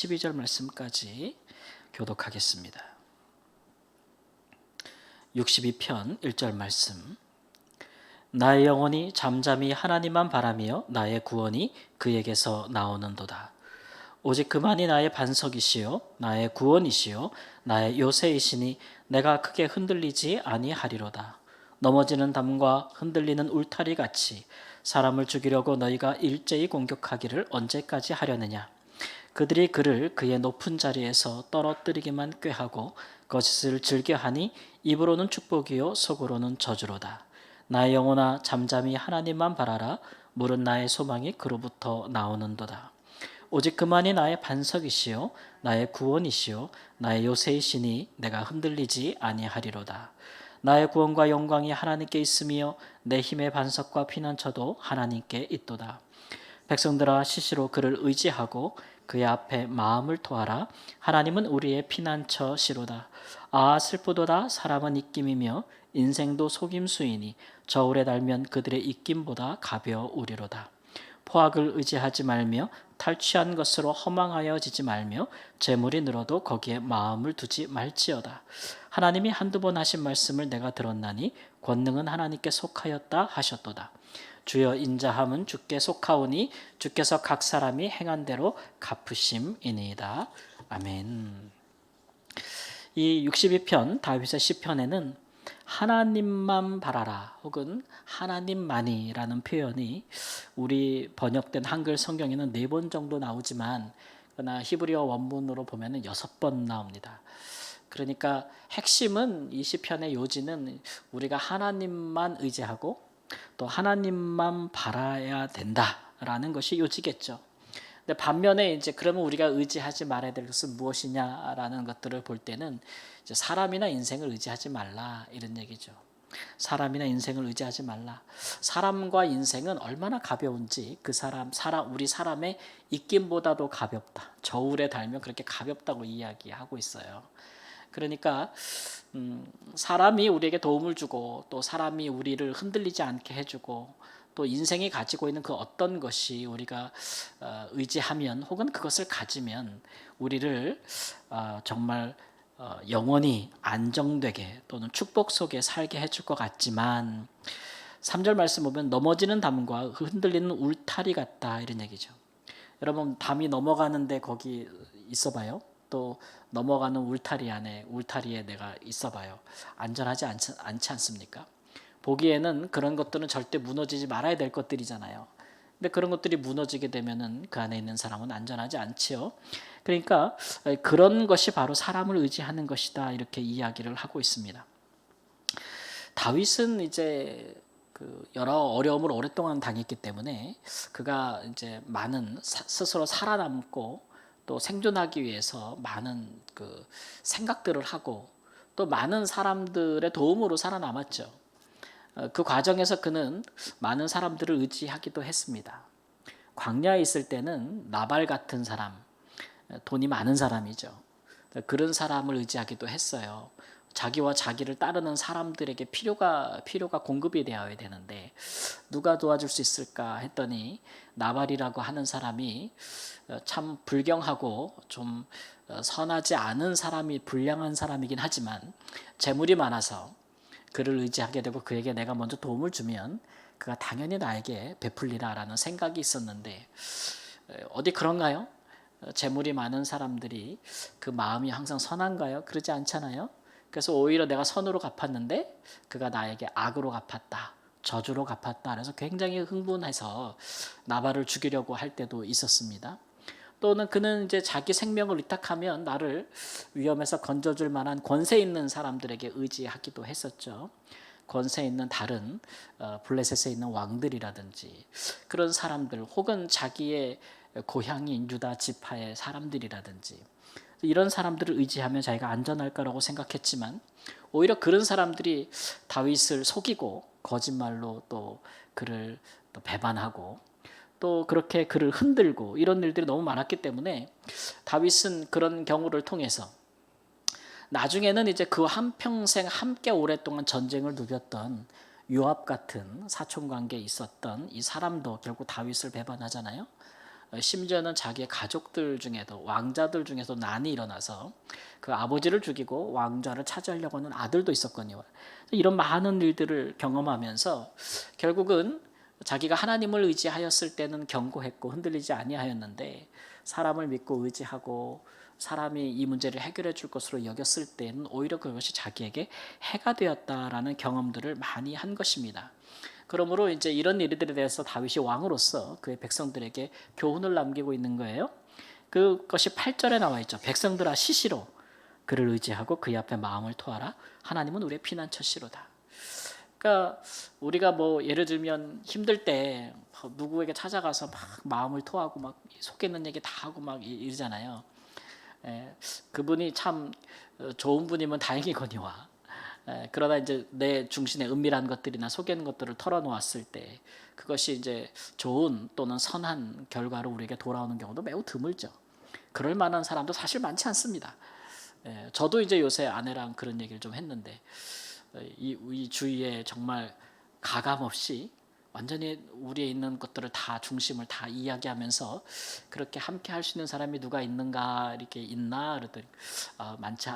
12절 말씀까지 교독하겠습니다. 62편 1절 말씀. 나의 영혼이 잠잠히 하나님만 바라며 나의 구원이 그에게서 나오는도다. 오직 그만이 나의 반석이시요 나의 구원이시요 나의 요새이시니 내가 크게 흔들리지 아니하리로다. 넘어지는 담과 흔들리는 울타리 같이 사람을 죽이려고 너희가 일제히 공격하기를 언제까지 하려느냐. 그들이 그를 그의 높은 자리에서 떨어뜨리기만 꾀하고 거짓을 즐겨하니 입으로는 축복이요 속으로는 저주로다. 나의 영혼아 잠잠히 하나님만 바라라. 물은 나의 소망이 그로부터 나오는도다. 오직 그만이 나의 반석이시요 나의 구원이시요 나의 요새이시니 내가 흔들리지 아니하리로다. 나의 구원과 영광이 하나님께 있으며 내 힘의 반석과 피난처도 하나님께 있도다. 백성들아 시시로 그를 의지하고 그의 앞에 마음을 토하라. 하나님은 우리의 피난처시로다. 아 슬프도다. 사람은 입김이며 인생도 속임수이니 저울에 달면 그들의 입김보다 가벼우리로다. 포악을 의지하지 말며 탈취한 것으로 허망하여지지 말며 재물이 늘어도 거기에 마음을 두지 말지어다. 하나님이 한두 번 하신 말씀을 내가 들었나니 권능은 하나님께 속하였다 하셨도다. 주여 인자함은 주께 속하오니 주께서 각 사람이 행한 대로 갚으심이니이다. 아멘. 이 62편 다윗의 시편에는 하나님만 바라라 혹은 하나님만이라는 표현이 우리 번역된 한글 성경에는 4번 정도 나오지만 그러나 히브리어 원문으로 보면 6번 나옵니다. 그러니까 핵심은 이 시편의 요지는 우리가 하나님만 의지하고 또 하나님만 바라야 된다라는 것이 요지겠죠. 근데 반면에 이제 그러면 우리가 의지하지 말아야 될 것은 무엇이냐라는 것들을 볼 때는 이제 사람이나 인생을 의지하지 말라 이런 얘기죠. 사람이나 인생을 의지하지 말라. 사람과 인생은 얼마나 가벼운지 우리 사람의 입김보다도 가볍다. 저울에 달면 그렇게 가볍다고 이야기하고 있어요. 그러니까 사람이 우리에게 도움을 주고 또 사람이 우리를 흔들리지 않게 해주고 또 인생이 가지고 있는 그 어떤 것이 우리가 의지하면 혹은 그것을 가지면 우리를 정말 영원히 안정되게 또는 축복 속에 살게 해줄 것 같지만 3절 말씀 보면 넘어지는 담과 흔들리는 울타리 같다 이런 얘기죠. 여러분 담이 넘어가는데 거기 있어봐요. 또 넘어가는 울타리에 내가 있어봐요. 안전하지 않지 않습니까? 보기에는 그런 것들은 절대 무너지지 말아야 될 것들이잖아요. 근데 그런 것들이 무너지게 되면은 그 안에 있는 사람은 안전하지 않지요. 그러니까 그런 것이 바로 사람을 의지하는 것이다 이렇게 이야기를 하고 있습니다. 다윗은 이제 그 여러 어려움을 오랫동안 당했기 때문에 그가 이제 많은 스스로 살아남고 또 생존하기 위해서 많은 그 생각들을 하고 또 많은 사람들의 도움으로 살아남았죠. 그 과정에서 그는 많은 사람들을 의지하기도 했습니다. 광야에 있을 때는 나발 같은 사람, 돈이 많은 사람이죠. 그런 사람을 의지하기도 했어요. 자기와 자기를 따르는 사람들에게 필요가 공급이 되어야 되는데 누가 도와줄 수 있을까 했더니 나발이라고 하는 사람이 참 불경하고 좀 선하지 않은 사람이 불량한 사람이긴 하지만 재물이 많아서 그를 의지하게 되고 그에게 내가 먼저 도움을 주면 그가 당연히 나에게 베풀리라라는 생각이 있었는데 어디 그런가요? 재물이 많은 사람들이 그 마음이 항상 선한가요? 그러지 않잖아요. 그래서 오히려 내가 선으로 갚았는데 그가 나에게 악으로 갚았다. 저주로 갚았다. 그래서 굉장히 흥분해서 나발을 죽이려고 할 때도 있었습니다. 또는 그는 이제 자기 생명을 위탁하면 나를 위험에서 건져줄 만한 권세 있는 사람들에게 의지하기도 했었죠. 권세 있는 다른 블레셋에 있는 왕들이라든지 그런 사람들 혹은 자기의 고향인 유다 지파의 사람들이라든지 이런 사람들을 의지하면 자기가 안전할 거라고 생각했지만 오히려 그런 사람들이 다윗을 속이고 거짓말로 또 그를 또 배반하고 또 그렇게 그를 흔들고 이런 일들이 너무 많았기 때문에 다윗은 그런 경우를 통해서 나중에는 이제 그 한평생 함께 오랫동안 전쟁을 누볐던 요압 같은 사촌 관계에 있었던 이 사람도 결국 다윗을 배반하잖아요. 심지어는 자기의 가족들 중에도 왕자들 중에서 난이 일어나서 그 아버지를 죽이고 왕좌를 차지하려고 하는 아들도 있었거든요. 이런 많은 일들을 경험하면서 결국은 자기가 하나님을 의지하였을 때는 견고했고 흔들리지 아니하였는데 사람을 믿고 의지하고 사람이 이 문제를 해결해 줄 것으로 여겼을 때는 오히려 그것이 자기에게 해가 되었다라는 경험들을 많이 한 것입니다. 그러므로 이제 이런 일들에 대해서 다윗이 왕으로서 그의 백성들에게 교훈을 남기고 있는 거예요. 그것이 8절에 나와 있죠. 백성들아 시시로 그를 의지하고 그의 앞에 마음을 토하라. 하나님은 우리의 피난처시로다. 그러니까 우리가 뭐 예를 들면 힘들 때 누구에게 찾아가서 막 마음을 토하고 막 속에 있는 얘기 다 하고 막 이러잖아요. 그분이 참 좋은 분이면 다행이거니와. 그러나 이제 내 중심에 은밀한 것들이나 속에 있는 것들을 털어놓았을 때 그것이 이제 좋은 또는 선한 결과로 우리에게 돌아오는 경우도 매우 드물죠. 그럴 만한 사람도 사실 많지 않습니다. 저도 이제 요새 아내랑 그런 얘기를 좀 했는데 이 주위에 정말 가감 없이 완전히 우리에 있는 것들을 다 중심을 다 이야기하면서 그렇게 함께 할 수 있는 사람이 누가 있는가 이렇게 있나 그랬더니 많지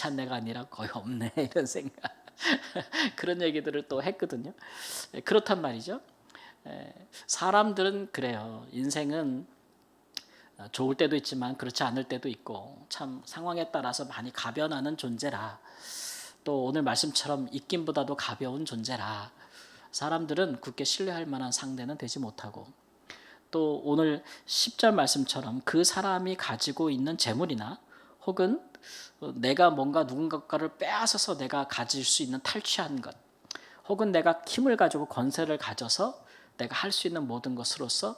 않네가 아니라 거의 없네 이런 생각 그런 얘기들을 또 했거든요. 그렇단 말이죠. 사람들은 그래요. 인생은 좋을 때도 있지만 그렇지 않을 때도 있고 참 상황에 따라서 많이 가변하는 존재라. 또 오늘 말씀처럼 입김보다도 가벼운 존재라. 사람들은 굳게 신뢰할 만한 상대는 되지 못하고 또 오늘 10절 말씀처럼 그 사람이 가지고 있는 재물이나 혹은 내가 뭔가 누군가를 빼앗아서 내가 가질 수 있는 탈취한 것 혹은 내가 힘을 가지고 권세를 가져서 내가 할 수 있는 모든 것으로서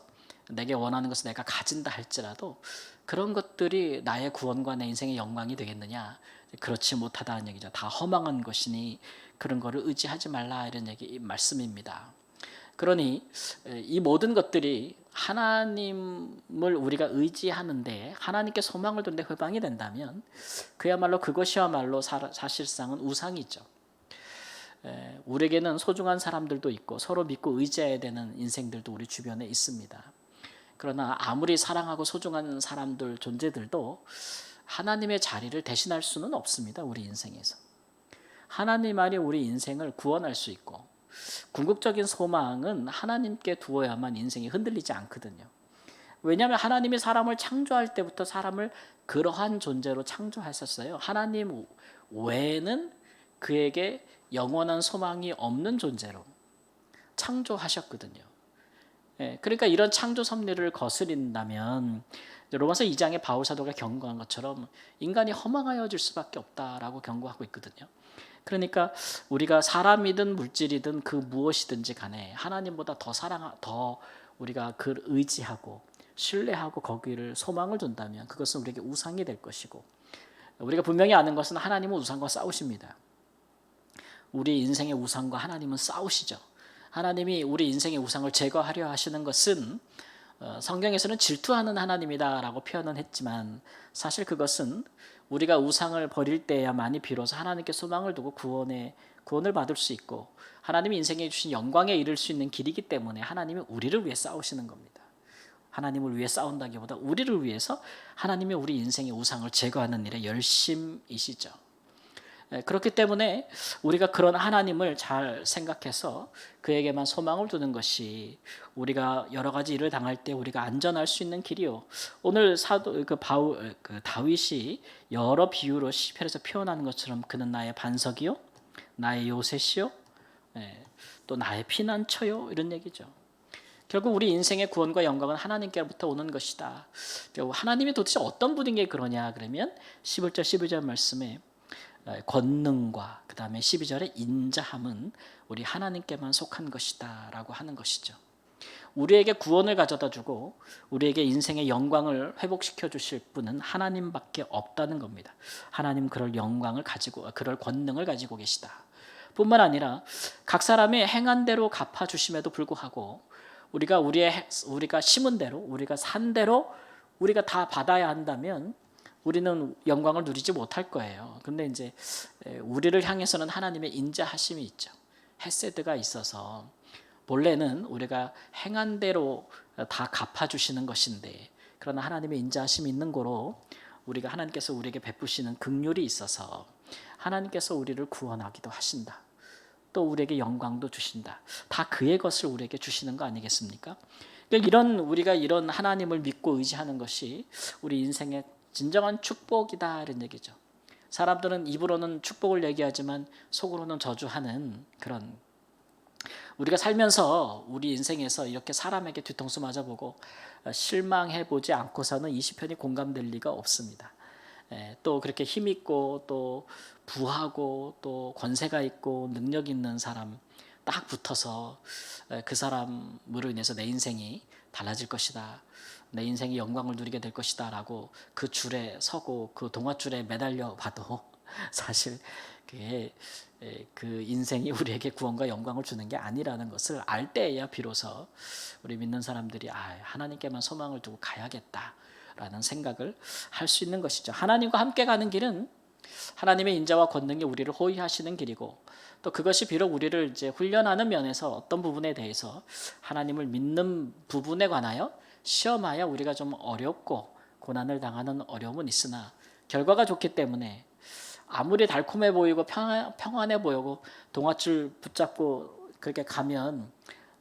내게 원하는 것을 내가 가진다 할지라도 그런 것들이 나의 구원과 내 인생의 영광이 되겠느냐? 그렇지 못하다는 얘기죠. 다 허망한 것이니 그런 거를 의지하지 말라 이런 얘기 말씀입니다. 그러니 이 모든 것들이 하나님을 우리가 의지하는데 하나님께 소망을 둔데 회방이 된다면 그야말로 그것이야말로 사실상은 우상이죠. 우리에게는 소중한 사람들도 있고 서로 믿고 의지해야 되는 인생들도 우리 주변에 있습니다. 그러나 아무리 사랑하고 소중한 사람들 존재들도 하나님의 자리를 대신할 수는 없습니다. 우리 인생에서. 하나님만이 우리 인생을 구원할 수 있고 궁극적인 소망은 하나님께 두어야만 인생이 흔들리지 않거든요. 왜냐하면 하나님이 사람을 창조할 때부터 사람을 그러한 존재로 창조하셨어요. 하나님 외에는 그에게 영원한 소망이 없는 존재로 창조하셨거든요. 그러니까 이런 창조 섭리를 거스린다면 로마서 2장에 바울 사도가 경고한 것처럼 인간이 허망하여질 수밖에 없다라고 경고하고 있거든요. 그러니까 우리가 사람이든 물질이든 그 무엇이든지 간에 하나님보다 더 우리가 그를 의지하고 신뢰하고 거기를 소망을 둔다면 그것은 우리에게 우상이 될 것이고 우리가 분명히 아는 것은 하나님은 우상과 싸우십니다. 우리 인생의 우상과 하나님은 싸우시죠. 하나님이 우리 인생의 우상을 제거하려 하시는 것은 성경에서는 질투하는 하나님이다라고 표현은 했지만 사실 그것은 우리가 우상을 버릴 때야만이 비로소 하나님께 소망을 두고 구원을 받을 수 있고 하나님이 인생에 주신 영광에 이를 수 있는 길이기 때문에 하나님이 우리를 위해 싸우시는 겁니다. 하나님을 위해 싸운다기보다 우리를 위해서 하나님이 우리 인생의 우상을 제거하는 일에 열심이시죠. 그렇기 때문에 우리가 그런 하나님을 잘 생각해서 그에게만 소망을 두는 것이 우리가 여러 가지 일을 당할 때 우리가 안전할 수 있는 길이요. 오늘 다윗이 여러 비유로 시편에서 표현하는 것처럼 그는 나의 반석이요, 나의 요새시요, 또 나의 피난처요 이런 얘기죠. 결국 우리 인생의 구원과 영광은 하나님께로부터 오는 것이다. 하나님이 도대체 어떤 분인 게 그러냐 그러면 11절 12절 말씀에 권능과 그 다음에 12절에 인자함은 우리 하나님께만 속한 것이다 라고 하는 것이죠. 우리에게 구원을 가져다 주고 우리에게 인생의 영광을 회복시켜 주실 분은 하나님밖에 없다는 겁니다. 하나님 그럴 영광을 가지고 그럴 권능을 가지고 계시다. 뿐만 아니라 각 사람의 행한 대로 갚아 주심에도 불구하고 우리가 심은 대로 우리가 산 대로 우리가 다 받아야 한다면 우리는 영광을 누리지 못할 거예요. 근데 이제 우리를 향해서는 하나님의 인자하심이 있죠. 헤세드가 있어서 본래는 우리가 행한 대로 다 갚아주시는 것인데, 그러나 하나님의 인자하심이 있는 거로 우리가 하나님께서 우리에게 베푸시는 긍휼이 있어서 하나님께서 우리를 구원하기도 하신다. 또 우리에게 영광도 주신다. 다 그의 것을 우리에게 주시는 거 아니겠습니까? 그러니까 우리가 이런 하나님을 믿고 의지하는 것이 우리 인생의 진정한 축복이다, 이런 얘기죠. 사람들은 입으로는 축복을 얘기하지만 속으로는 저주하는 그런, 우리가 살면서 우리 인생에서 이렇게 사람에게 뒤통수 맞아보고 실망해보지 않고서는 이 시편이 공감될 리가 없습니다. 또 그렇게 힘있고 또 부하고 또 권세가 있고 능력 있는 사람 딱 붙어서 그 사람으로 인해서 내 인생이 달라질 것이다, 내 인생이 영광을 누리게 될 것이다 라고 그 줄에 서고 그 동아줄에 매달려 봐도 사실 그게 그 인생이 우리에게 구원과 영광을 주는 게 아니라는 것을 알 때에야 비로소 우리 믿는 사람들이 하나님께만 소망을 두고 가야겠다라는 생각을 할 수 있는 것이죠. 하나님과 함께 가는 길은 하나님의 인자와 권능이 우리를 호위하시는 길이고, 또 그것이 비록 우리를 이제 훈련하는 면에서 어떤 부분에 대해서 하나님을 믿는 부분에 관하여 시험하여 우리가 좀 어렵고 고난을 당하는 어려움은 있으나 결과가 좋기 때문에, 아무리 달콤해 보이고 평안해 보이고 동아줄 붙잡고 그렇게 가면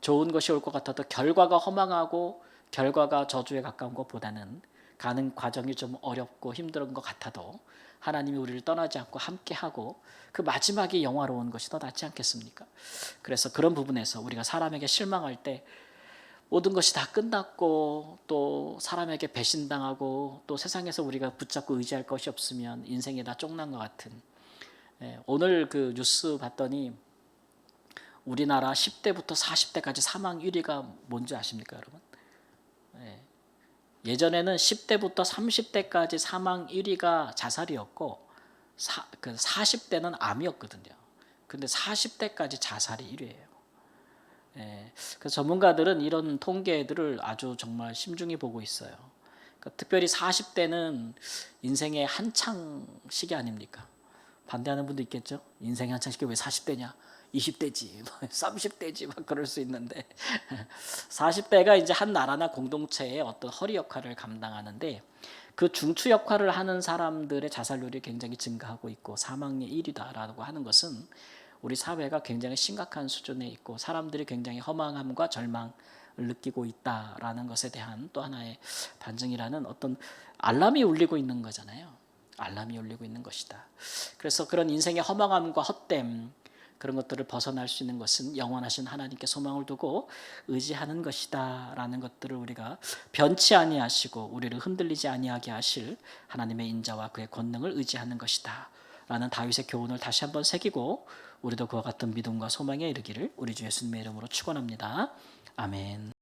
좋은 것이 올 것 같아도 결과가 허망하고 결과가 저주에 가까운 것보다는 가는 과정이 좀 어렵고 힘든 것 같아도 하나님이 우리를 떠나지 않고 함께하고 그 마지막이 영화로운 것이 더 낫지 않겠습니까? 그래서 그런 부분에서 우리가 사람에게 실망할 때 모든 것이 다 끝났고 또 사람에게 배신당하고 또 세상에서 우리가 붙잡고 의지할 것이 없으면 인생이 다 쪽난 것 같은, 오늘 그 뉴스 봤더니 우리나라 10대부터 40대까지 사망 1위가 뭔지 아십니까, 여러분? 예전에는 10대부터 30대까지 사망 1위가 자살이었고 40대는 암이었거든요. 근데 40대까지 자살이 1위예요. 그래서 전문가들은 이런 통계들을 아주 정말 심중히 보고 있어요. 그러니까 특별히 40대는 인생의 한창 시기 아닙니까? 반대하는 분도 있겠죠. 인생의 한창 시기 왜 40대냐? 20대지, 30대지 막 그럴 수 있는데 40대가 이제 한 나라나 공동체의 어떤 허리 역할을 감당하는데, 그 중추 역할을 하는 사람들의 자살률이 굉장히 증가하고 있고 사망의 1위다라고 하는 것은 우리 사회가 굉장히 심각한 수준에 있고 사람들이 굉장히 허망함과 절망을 느끼고 있다라는 것에 대한 또 하나의 반증이라는 어떤 알람이 울리고 있는 거잖아요. 알람이 울리고 있는 것이다. 그래서 그런 인생의 허망함과 헛됨, 그런 것들을 벗어날 수 있는 것은 영원하신 하나님께 소망을 두고 의지하는 것이다 라는 것들을 우리가 변치 아니하시고 우리를 흔들리지 아니하게 하실 하나님의 인자와 그의 권능을 의지하는 것이다 라는 다윗의 교훈을 다시 한번 새기고 우리도 그와 같은 믿음과 소망에 이르기를 우리 주 예수님의 이름으로 축원합니다. 아멘.